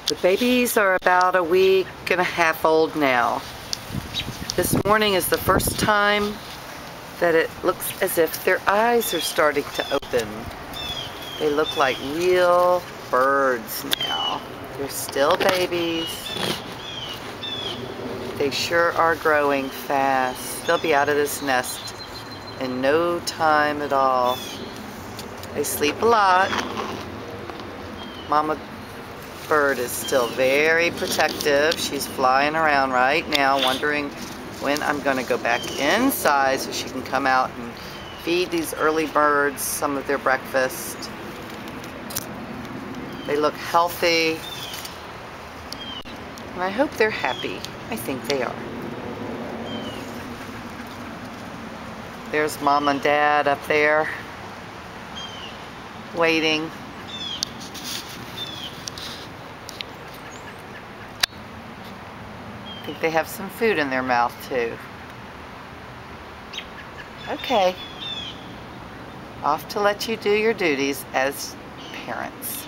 The babies are about a week and a half old now. This morning is the first time that it looks as if their eyes are starting to open. They look like real birds now. They're still babies. They sure are growing fast. They'll be out of this nest in no time at all. They sleep a lot. Mama bird is still very protective. She's flying around right now wondering when I'm going to go back inside so she can come out and feed these early birds some of their breakfast. They look healthy, and I hope they're happy. I think they are. There's Mom and Dad up there waiting. I think they have some food in their mouth too. Okay, off to let you do your duties as parents.